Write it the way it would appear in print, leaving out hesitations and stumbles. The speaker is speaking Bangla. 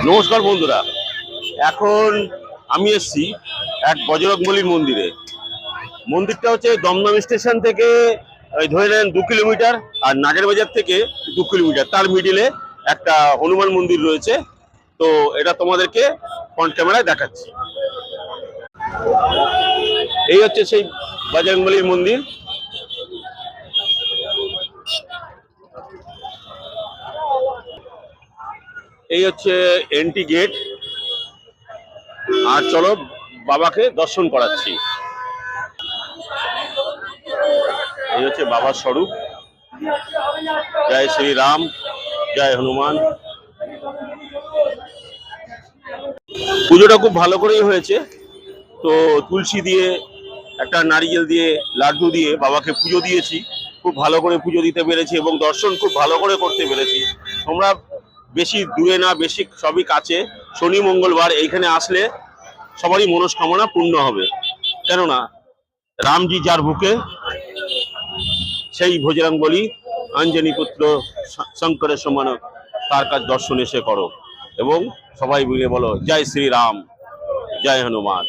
নমস্কার বন্ধুরা, এখন আমি এসেছি এক বজরংবলীর মন্দিরে। মন্দিরটা হচ্ছে দমদম স্টেশন থেকে ধরে নেন 2 কিলোমিটার, আর নাগেরবাজার থেকে 2 কিলোমিটার, তার মিডিলে একটা হনুমান মন্দির রয়েছে। তো এটা তোমাদেরকে ফ্রন্ট ক্যামেরায় দেখাচ্ছি। এই হচ্ছে সেই বজরংবলীর মন্দির। এই হচ্ছে এন্ট্রি গেট। আর চলো বাবাকে দর্শন করাচ্ছি। এই হচ্ছে বাবার স্বরূপ। জয় শ্রী রাম, জয় হনুমান। পুজোটা খুব ভালো করেই হয়েছে। তো তুলসী দিয়ে, একটা নারিকেল দিয়ে, লাড্ডু দিয়ে বাবাকে পুজো দিয়েছি। খুব ভালো করে পুজো দিতে পেরেছি এবং দর্শন খুব ভালো করে করতে পেরেছি। তোমরা বেশি দূরে না, বেশি সবই কাছে। শনি মঙ্গলবার এইখানে আসলে সবারই মনস্কামনা পূর্ণ হবে। কেননা রামজি যার বুকে, সেই বজরংবলী অঞ্জনী পুত্র শঙ্করের সমান, তার কাছে দর্শন এসে করো। এবং সবাই মিলে বলো জয় শ্রী রাম, জয় হনুমান।